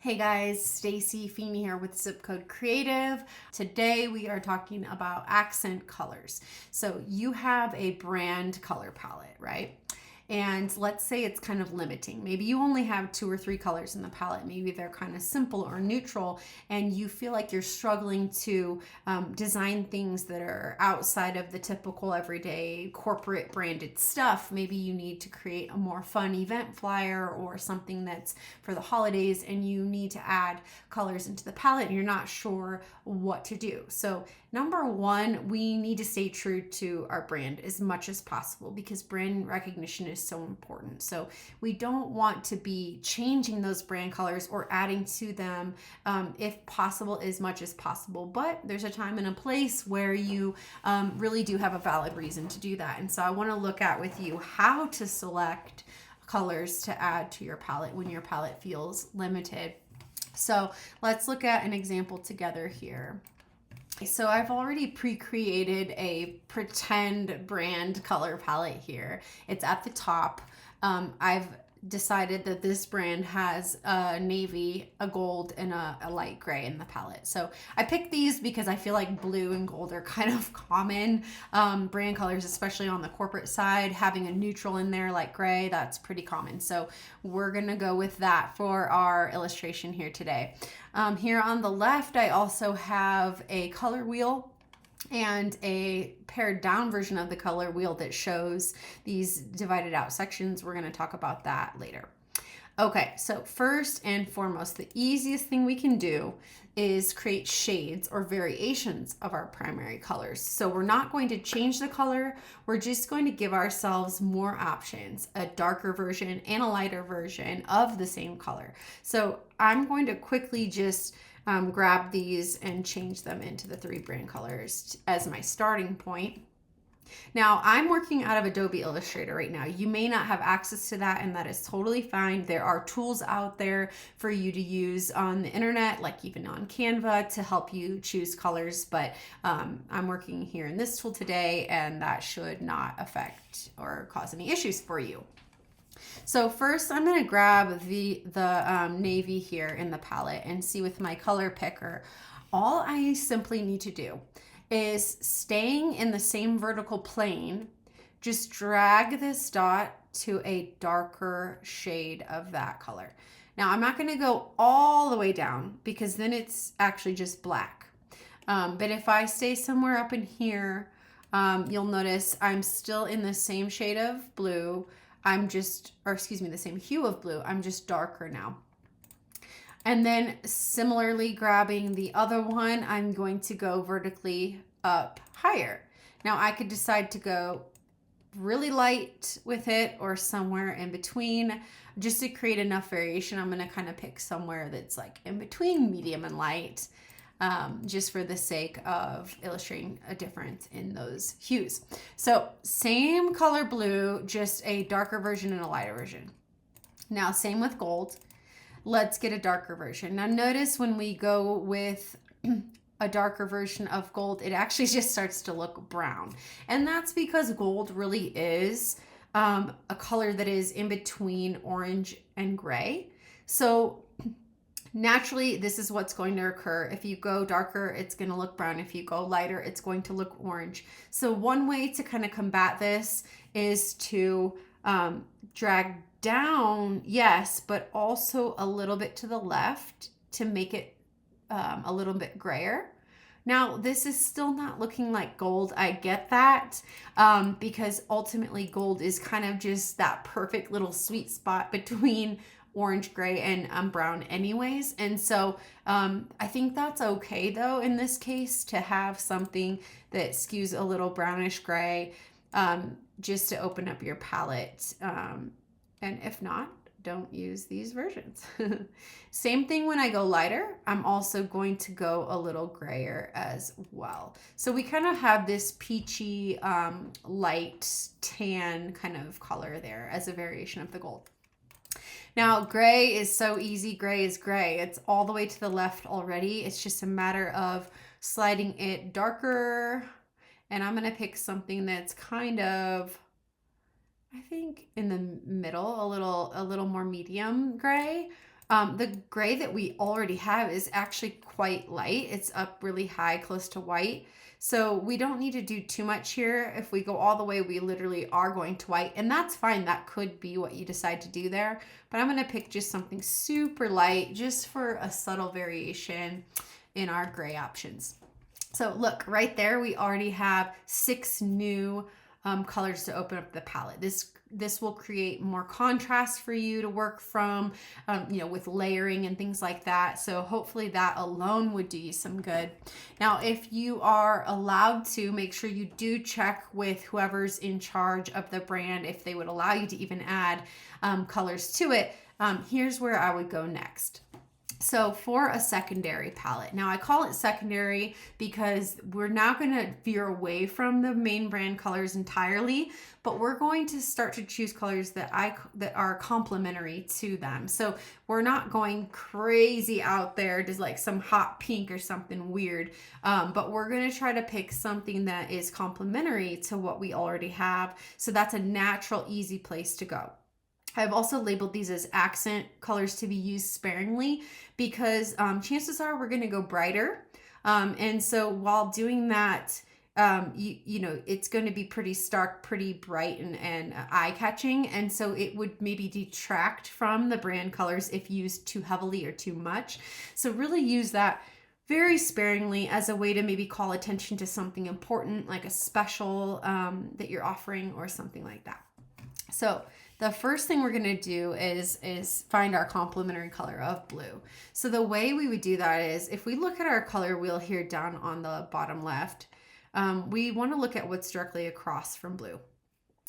Hey guys, Stacy Feeney here with Zip Code Creative. Today we are talking about accent colors. So you have a brand color palette, right? And let's say it's kind of limiting. Maybe you only have 2 or 3 colors in the palette. Maybe they're kind of simple or neutral, and you feel like you're struggling to design things that are outside of the typical everyday corporate branded stuff. Maybe you need to create a more fun event flyer or something that's for the holidays, and you need to add colors into the palette and you're not sure what to do. So number one, we need to stay true to our brand as much as possible because brand recognition is so important. So we don't want to be changing those brand colors or adding to them, if possible, as much as possible. But there's a time and a place where you really do have a valid reason to do that. And so I want to look at with you how to select colors to add to your palette when your palette feels limited. So let's look at an example together here. So I've already pre-created a pretend brand color palette here. It's at the top. I've decided that this brand has a navy, a gold, and a light gray in the palette. So I picked these because I feel like blue and gold are kind of common brand colors, especially on the corporate side. Having a neutral in there like gray, that's pretty common. So we're gonna go with that for our illustration here today. Here on the left, I also have a color wheel and a pared down version of the color wheel that shows these divided out sections. We're going to talk about that later. Okay, so first and foremost, the easiest thing we can do is create shades or variations of our primary colors. So we're not going to change the color, we're just going to give ourselves more options, a darker version and a lighter version of the same color. So I'm going to quickly just grab these and change them into the 3 brand colors as my starting point. Now, I'm working out of Adobe Illustrator right now. You may not have access to that, and that is totally fine. There are tools out there for you to use on the internet, like even on Canva, to help you choose colors, but I'm working here in this tool today, and that should not affect or cause any issues for you. So first I'm going to grab the navy here in the palette and see with my color picker. All I simply need to do is, staying in the same vertical plane, just drag this dot to a darker shade of that color. Now I'm not going to go all the way down because then it's actually just black. But if I stay somewhere up in here, you'll notice I'm still in the same shade of blue. The same hue of blue. I'm just darker now. And then similarly, grabbing the other one, I'm going to go vertically up higher. Now I could decide to go really light with it or somewhere in between. Just to create enough variation, I'm going to kind of pick somewhere that's like in between medium and light. Just for the sake of illustrating a difference in those hues. So same color blue, just a darker version and a lighter version. Now same with gold. Let's get a darker version. Now notice when we go with a darker version of gold, it actually just starts to look brown. And that's because gold really is a color that is in between orange and gray. So naturally, this is what's going to occur. If you go darker, it's going to look brown. If you go lighter, it's going to look orange. So one way to kind of combat this is to drag down, yes, but also a little bit to the left to make it a little bit grayer. Now, this is still not looking like gold. I get that, because ultimately gold is kind of just that perfect little sweet spot between orange, gray, and brown anyways. And so I think that's okay though in this case to have something that skews a little brownish gray, just to open up your palette. And if not, don't use these versions. Same thing when I go lighter, I'm also going to go a little grayer as well. So we kind of have this peachy, light tan kind of color there as a variation of the gold. Now, gray is so easy. Gray is gray. It's all the way to the left already. It's just a matter of sliding it darker. And I'm going to pick something that's kind of, I think, in the middle, a little more medium gray. The gray that we already have is actually quite light. It's up really high, close to white. So we don't need to do too much here. If we go all the way, we literally are going to white, and that's fine. That could be what you decide to do there. But I'm gonna pick just something super light, just for a subtle variation in our gray options. So look, right there, we already have 6 new colors to open up the palette. This will create more contrast for you to work from, with layering and things like that. So hopefully that alone would do you some good. Now, if you are allowed to, make sure you do check with whoever's in charge of the brand if they would allow you to even add colors to it. Here's where I would go next. So for a secondary palette, now I call it secondary because we're now going to veer away from the main brand colors entirely, but we're going to start to choose colors that are complementary to them. So we're not going crazy out there to like some hot pink or something weird, but we're going to try to pick something that is complementary to what we already have. So that's a natural, easy place to go. I've also labeled these as accent colors to be used sparingly because chances are we're going to go brighter. And so while doing that, it's going to be pretty stark, pretty bright and eye-catching. And so it would maybe detract from the brand colors if used too heavily or too much. So really use that very sparingly as a way to maybe call attention to something important, like a special that you're offering or something like that. So the first thing we're going to do is find our complementary color of blue. So the way we would do that is if we look at our color wheel here down on the bottom left, we want to look at what's directly across from blue,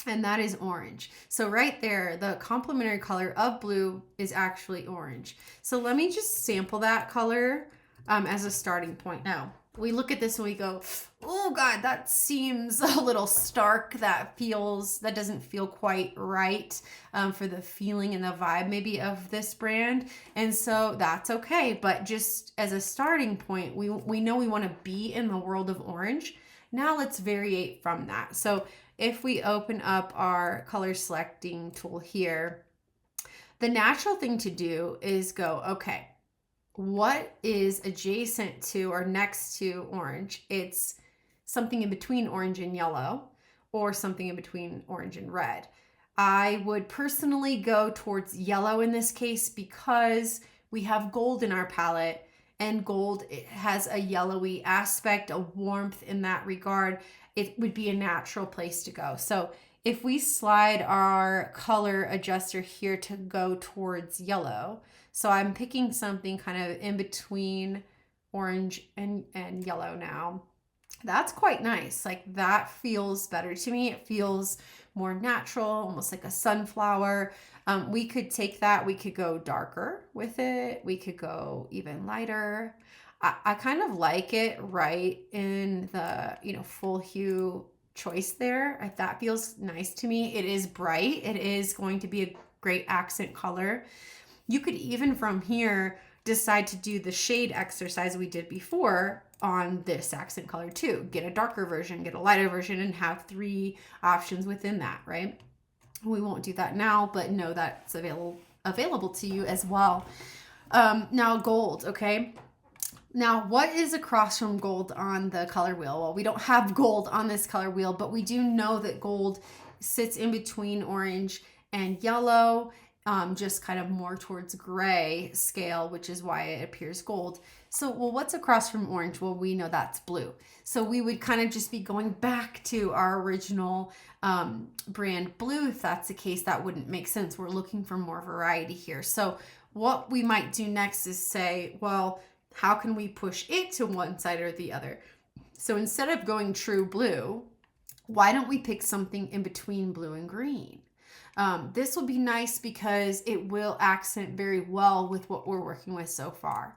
and that is orange. So right there, the complementary color of blue is actually orange. So let me just sample that color as a starting point. Now, we look at this and we go, oh God, that seems a little stark. That doesn't feel quite right for the feeling and the vibe maybe of this brand. And so that's okay. But just as a starting point, we know we want to be in the world of orange. Now let's variate from that. So if we open up our color selecting tool here, the natural thing to do is go, okay, what is adjacent to or next to orange? It's something in between orange and yellow, or something in between orange and red. I would personally go towards yellow in this case because we have gold in our palette, and gold, it has a yellowy aspect, a warmth in that regard. It would be a natural place to go. So if we slide our color adjuster here to go towards yellow, so I'm picking something kind of in between orange and yellow now. That's quite nice. Like that feels better to me. It feels more natural, almost like a sunflower. We could take that. We could go darker with it. We could go even lighter. I kind of like it right in the, full hue choice there. That feels nice to me. It is bright. It is going to be a great accent color. You could even from here decide to do the shade exercise we did before on this accent color too. Get a darker version, get a lighter version, and have 3 options within that, right? We won't do that now, but know that's available to you as well. Now gold, okay? Now, what is across from gold on the color wheel? Well, we don't have gold on this color wheel, but we do know that gold sits in between orange and yellow, just kind of more towards gray scale, which is why it appears gold. So, well, what's across from orange? Well, we know that's blue. So we would kind of just be going back to our original brand blue. If that's the case, that wouldn't make sense. We're looking for more variety here. So what we might do next is say, well, how can we push it to one side or the other? So instead of going true blue, why don't we pick something in between blue and green? This will be nice because it will accent very well with what we're working with so far.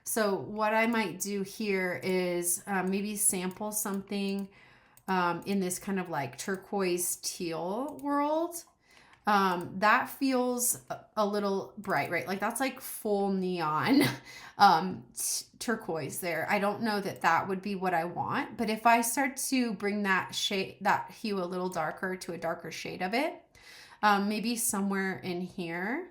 So what I might do here is maybe sample something in this kind of like turquoise teal world. That feels a little bright, right? Like that's like full neon turquoise there. I don't know that that would be what I want, but if I start to bring that hue a little darker to a darker shade of it, maybe somewhere in here,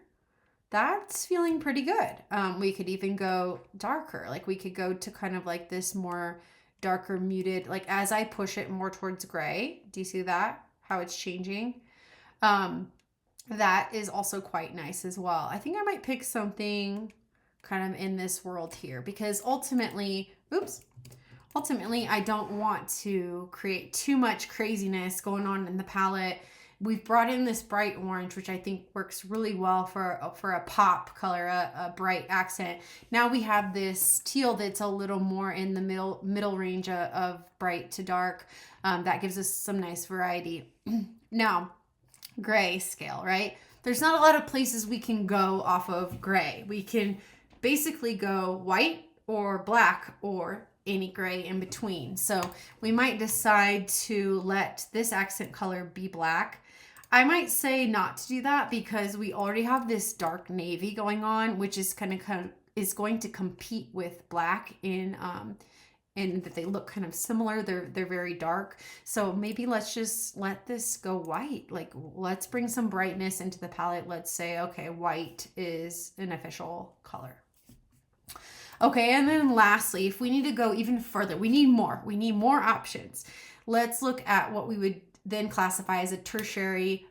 that's feeling pretty good. We could even go darker. Like we could go to kind of like this more darker muted, like as I push it more towards gray. Do you see that? How it's changing? That is also quite nice as well. I think I might pick something kind of in this world here because ultimately, I don't want to create too much craziness going on in the palette. We've brought in this bright orange, which I think works really well for a pop color, a bright accent. Now we have this teal that's a little more in the middle range of bright to dark. That gives us some nice variety. Now, gray scale, right? There's not a lot of places we can go off of gray. We can basically go white or black or any gray in between. So we might decide to let this accent color be black. I might say not to do that because we already have this dark navy going on, which is kind of is going to compete with black in that they look kind of similar. They're very dark. So maybe let's just let this go white. Like let's bring some brightness into the palette. Let's say, okay, white is an official color. Okay, and then lastly, if we need to go even further, we need more options. Let's look at what we would then classify as a tertiary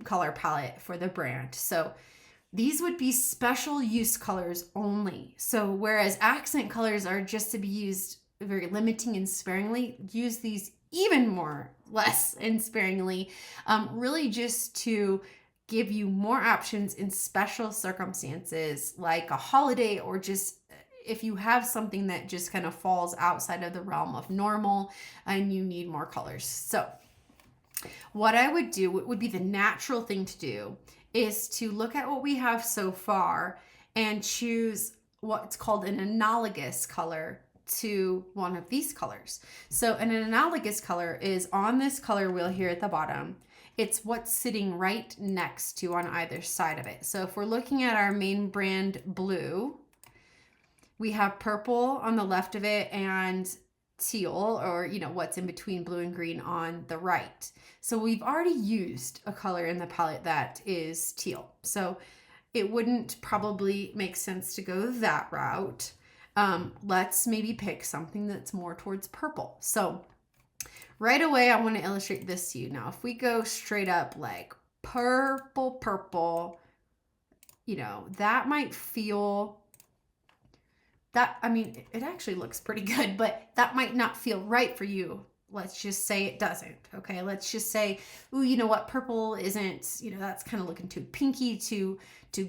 color palette for the brand. So these would be special use colors only. So whereas accent colors are just to be used very limiting and sparingly, use these even more less and sparingly, really just to give you more options in special circumstances like a holiday, or just if you have something that just kind of falls outside of the realm of normal and you need more colors. So what I would do, what would be the natural thing to do, is to look at what we have so far and choose what's called an analogous color to one of these colors. So an analogous color is on this color wheel here at the bottom. It's what's sitting right next to on either side of it. So if we're looking at our main brand blue, we have purple on the left of it and teal, or what's in between blue and green on the right. So we've already used a color in the palette that is teal. So it wouldn't probably make sense to go that route. Let's maybe pick something that's more towards purple. So right away, I want to illustrate this to you. Now, if we go straight up like purple, that might feel that, I mean, it actually looks pretty good, but that might not feel right for you. Let's just say it doesn't. Okay. Let's just say, ooh, you know what? Purple isn't, that's kind of looking too pinky, too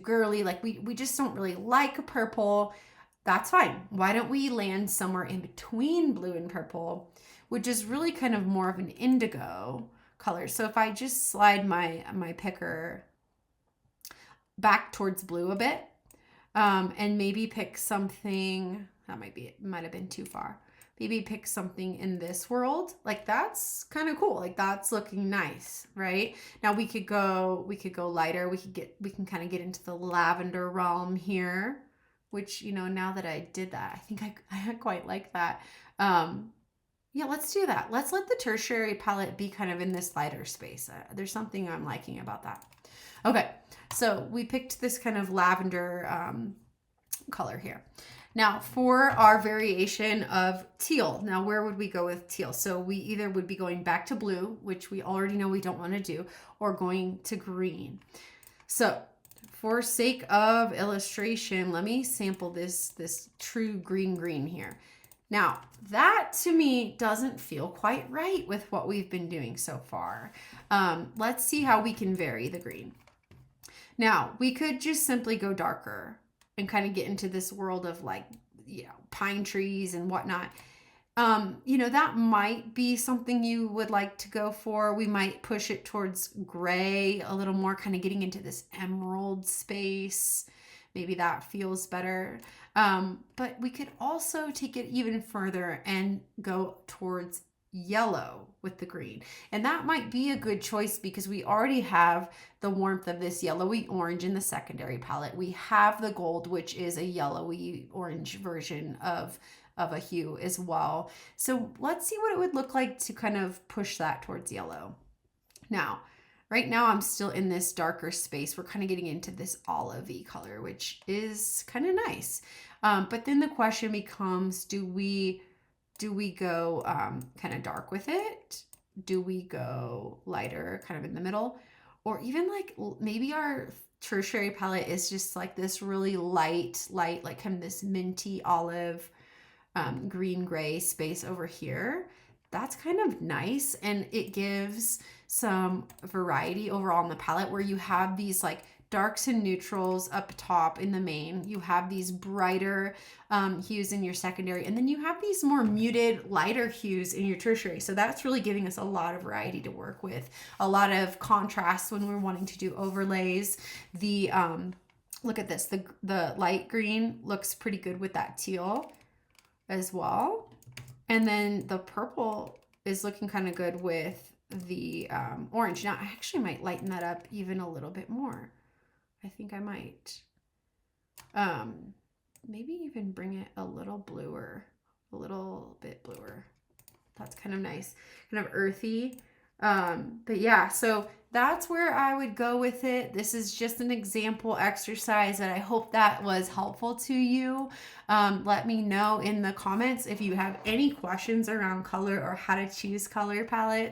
girly. Like we just don't really like purple. That's fine. Why don't we land somewhere in between blue and purple, which is really kind of more of an indigo color. So if I just slide my picker back towards blue a bit, and maybe pick something, might have been too far. Maybe pick something in this world. Like that's kind of cool. Like that's looking nice, right? Now we could go lighter. We can kind of get into the lavender realm here, which, now that I did that, I think I quite like that. Yeah, let's do that. Let's let the tertiary palette be kind of in this lighter space. There's something I'm liking about that. Okay, so we picked this kind of lavender color here. Now for our variation of teal, now where would we go with teal? So we either would be going back to blue, which we already know we don't want to do, or going to green. So for sake of illustration, let me sample this true green here. Now, that to me doesn't feel quite right with what we've been doing so far. Let's see how we can vary the green. Now, we could just simply go darker and kind of get into this world of like, pine trees and whatnot. That might be something you would like to go for. We might push it towards gray a little more, kind of getting into this emerald space. Maybe that feels better. But we could also take it even further and go towards yellow with the green. And that might be a good choice because we already have the warmth of this yellowy orange in the secondary palette. We have the gold, which is a yellowy orange version of a hue as well. So let's see what it would look like to kind of push that towards yellow. Now, Right now I'm still in this darker space. We're kind of getting into this olivey color, which is kind of nice. But then the question becomes, do we go kind of dark with it? Do we go lighter kind of in the middle? Or even like maybe our tertiary palette is just like this really light, like kind of this minty olive, green gray space over here. That's kind of nice, and it gives some variety overall in the palette where you have these like darks and neutrals up top in the main. You have these brighter hues in your secondary, and then you have these more muted, lighter hues in your tertiary. So that's really giving us a lot of variety to work with, a lot of contrast when we're wanting to do overlays. The look at this, the light green looks pretty good with that teal as well. And then the purple is looking kind of good with the orange. Now, I actually might lighten that up even a little bit more. I think I might. Maybe even bring it a little bluer, a little bit bluer. That's kind of nice, kind of earthy. But yeah, so that's where I would go with it. This is just an example exercise that I hope that was helpful to you. Let me know in the comments if you have any questions around color or how to choose color palettes.